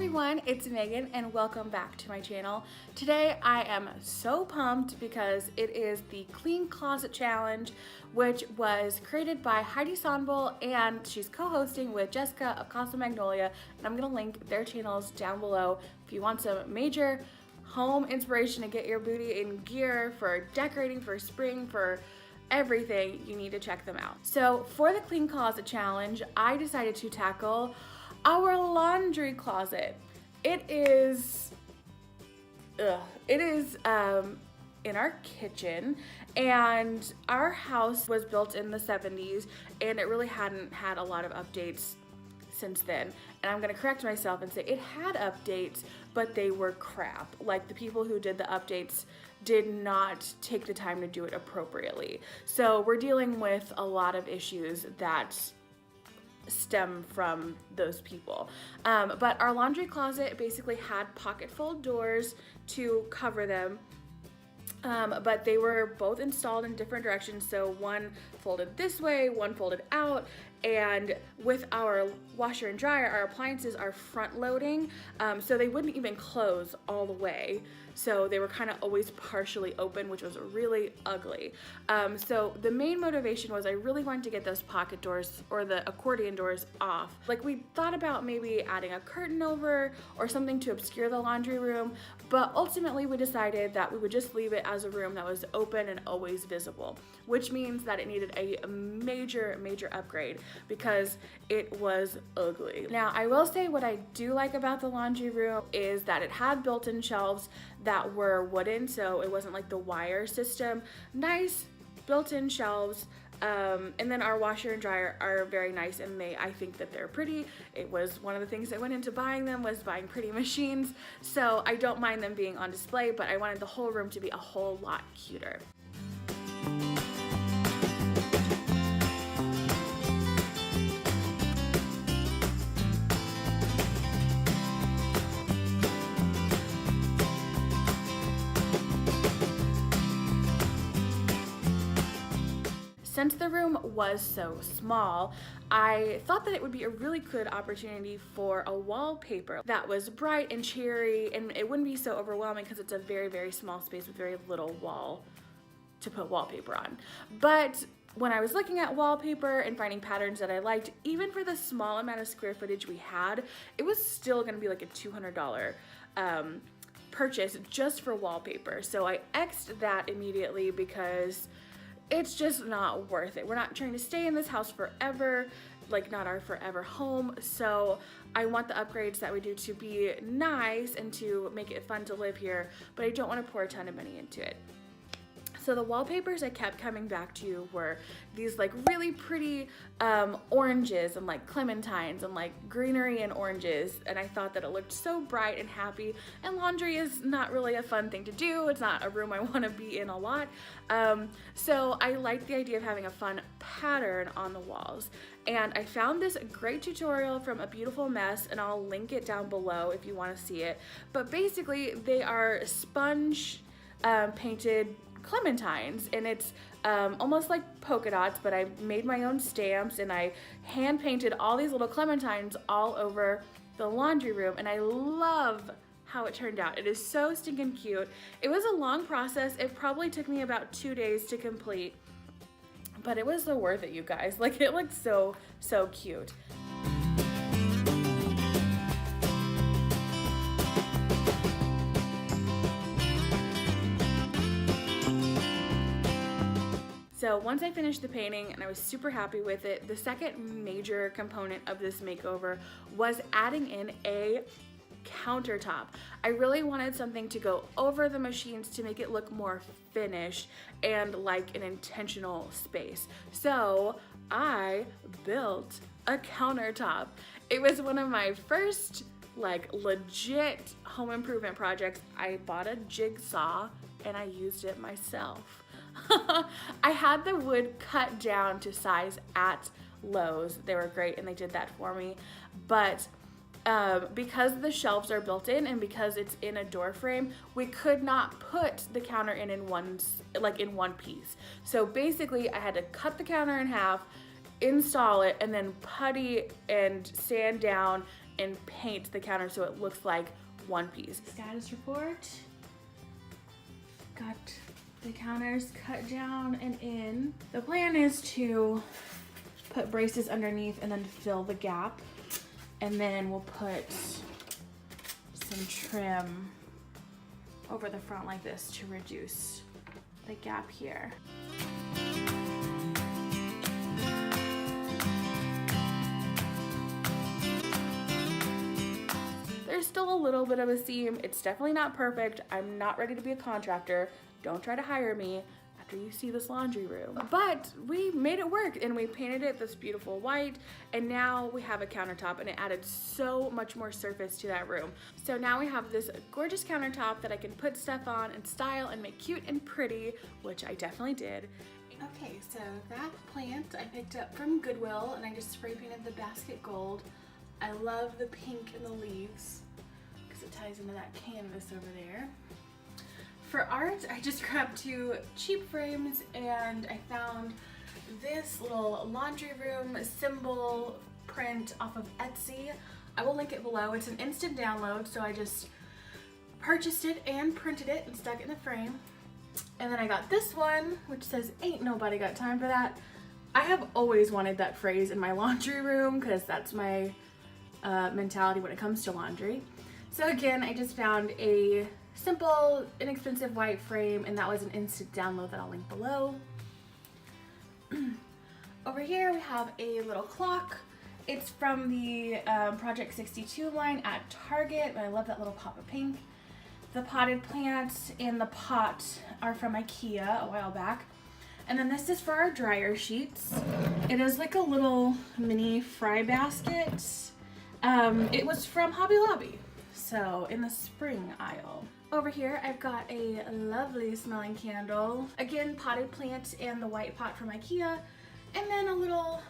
everyone, it's Megan and welcome back to my channel. Today I am so pumped because it is the Clean Closet Challenge, which was created by Heidi Sonbel and she's co-hosting with Jessica of Casa Magnolia, and I'm gonna link their channels down below if you want some major home inspiration to get your booty in gear for decorating, for spring, for everything. You need to check them out. So for the Clean Closet Challenge, I decided to tackle our laundry closet. It is in our kitchen, and our house was built in the 70s and it really hadn't had a lot of updates since then. And I'm gonna correct myself and say it had updates, but they were crap. Like, the people who did the updates did not take the time to do it appropriately. So we're dealing with a lot of issues that stem from those people. But our laundry closet basically had pocket fold doors to cover them. But they were both installed in different directions. So one folded this way, one folded out. And with our washer and dryer, our appliances are front loading. So they wouldn't even close all the way. So they were kind of always partially open, which was really ugly. So the main motivation was I really wanted to get those pocket doors or the accordion doors off. Like, we thought about maybe adding a curtain over or something to obscure the laundry room, but ultimately we decided that we would just leave it as a room that was open and always visible, which means that it needed a major upgrade because it was ugly. Now, I will say what I do like about the laundry room is that it had built-in shelves that were wooden, so it wasn't like the wire system. Nice built-in shelves. And then our washer and dryer are very nice, and I think that they're pretty. It was one of the things that went into buying them, was buying pretty machines. So I don't mind them being on display, but I wanted the whole room to be a whole lot cuter. Since the room was so small, I thought that it would be a really good opportunity for a wallpaper that was bright and cheery, and it wouldn't be so overwhelming because it's a very small space with very little wall to put wallpaper on. But when I was looking at wallpaper and finding patterns that I liked, even for the small amount of square footage we had, it was still gonna be like a $200 purchase just for wallpaper. So I X'd that immediately because it's just not worth it. We're not trying to stay in this house forever, like not our forever home. So I want the upgrades that we do to be nice and to make it fun to live here, but I don't want to pour a ton of money into it. So the wallpapers I kept coming back to were these like really pretty oranges and like clementines and like greenery and oranges, and I thought that it looked so bright and happy, and laundry is not really a fun thing to do. It's not a room I want to be in a lot. So I liked the idea of having a fun pattern on the walls, and I found this great tutorial from A Beautiful Mess, and I'll link it down below if you want to see it. But basically they are sponge painted clementines, and it's almost like polka dots, but I made my own stamps and I hand painted all these little clementines all over the laundry room, and I love how it turned out. It is so stinking cute. It was a long process. It probably took me about 2 days to complete, but it was so worth it, you guys. Like, it looked so cute. So once I finished the painting and I was super happy with it, the second major component of this makeover was adding in a countertop. I really wanted something to go over the machines to make it look more finished and like an intentional space. So I built a countertop. It was one of my first like legit home improvement projects. I bought a jigsaw and I used it myself. I had the wood cut down to size at Lowe's. They were great and they did that for me. But because the shelves are built in and because it's in a door frame, we could not put the counter in one piece. So basically I had to cut the counter in half, install it, and then putty and sand down and paint the counter so it looks like one piece. Status report. Got the counters cut down and in. The plan is to put braces underneath and then fill the gap. And then we'll put some trim over the front like this to reduce the gap here. There's still a little bit of a seam. It's definitely not perfect. I'm not ready to be a contractor. Don't try to hire me after you see this laundry room. But we made it work and we painted it this beautiful white, and now we have a countertop, and it added so much more surface to that room. So now we have this gorgeous countertop that I can put stuff on and style and make cute and pretty, which I definitely did. Okay, so that plant I picked up from Goodwill and I just spray painted the basket gold. I love the pink in the leaves because it ties into that canvas over there. For art, I just grabbed 2 cheap frames and I found this little laundry room symbol print off of Etsy. I will link it below. It's an instant download, so I just purchased it and printed it and stuck it in the frame. And then I got this one, which says, "Ain't nobody got time for that." I have always wanted that phrase in my laundry room because that's my mentality when it comes to laundry. So again, I just found a simple, inexpensive white frame, and that was an instant download that I'll link below. Over here we have a little clock. It's from the Project 62 line at Target, and I love that little pop of pink. The potted plants and the pot are from IKEA a while back. And then this is for our dryer sheets. It is like a little mini fry basket. It was from Hobby Lobby, so in the spring aisle. Over here, I've got a lovely smelling candle. Again, potted plant and the white pot from IKEA. And then a little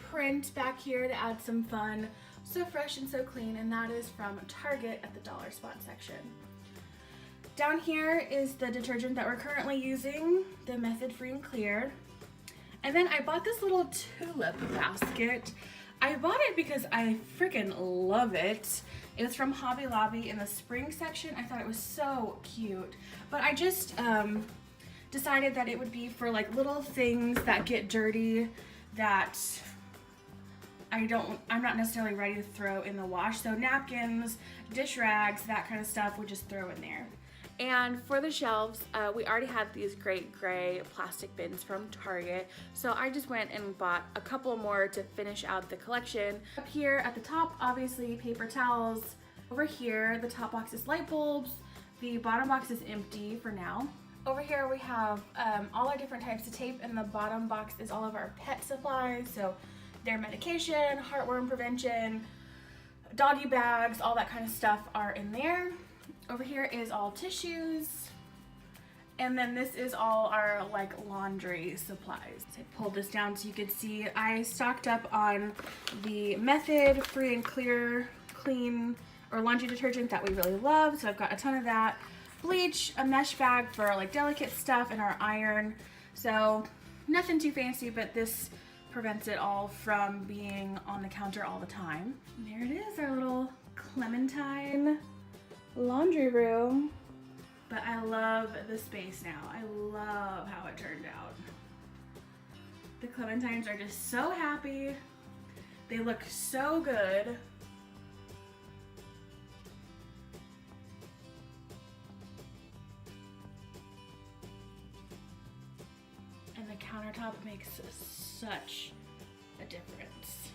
print back here to add some fun. So fresh and so clean, and that is from Target at the dollar spot section. Down here is the detergent that we're currently using, the Method Free and Clear. And then I bought this little tulip basket. I bought it because I freaking love it. It was from Hobby Lobby in the spring section. I thought it was so cute. But I just decided that it would be for like little things that get dirty that I'm not necessarily ready to throw in the wash. So napkins, dish rags, that kind of stuff would just throw in there. And for the shelves, we already had these great gray plastic bins from Target. So I just went and bought a couple more to finish out the collection. Up here at the top, obviously paper towels. Over here, the top box is light bulbs. The bottom box is empty for now. Over here we have all our different types of tape, and the bottom box is all of our pet supplies. So their medication, heartworm prevention, doggy bags, all that kind of stuff are in there. Over here is all tissues, and then this is all our like laundry supplies. So I pulled this down so you could see I stocked up on the Method Free and Clear clean or laundry detergent that we really love. So I've got a ton of that. Bleach, a mesh bag for like delicate stuff, and our iron. So nothing too fancy, but this prevents it all from being on the counter all the time. And there it is, our little clementine laundry room. But I love the space now. I love how it turned out. The clementines are just so happy. They look so good. And the countertop makes such a difference.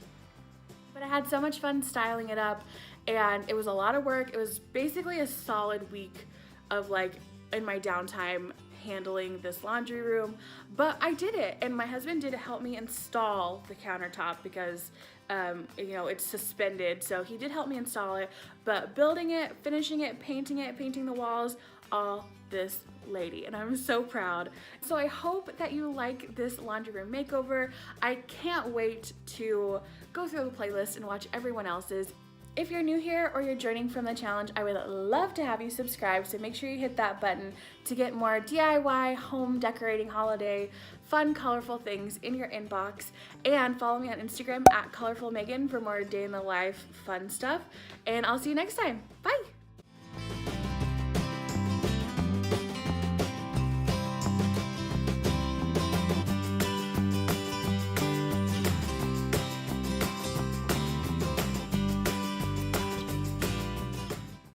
But I had so much fun styling it up, and it was a lot of work. It was basically a solid week of like in my downtime handling this laundry room, but I did it, and my husband did help me install the countertop because you know, it's suspended, so he did help me install it. But building it, finishing it, painting the walls, all this lady, and I'm so proud. So I hope that you like this laundry room makeover. I can't wait to go through the playlist and watch everyone else's. If you're new here or you're joining from the challenge, I would love to have you subscribe, so make sure you hit that button to get more DIY, home decorating, holiday, fun, colorful things in your inbox. And follow me on Instagram at ColorfulMegan for more day in the life fun stuff. And I'll see you next time. Bye!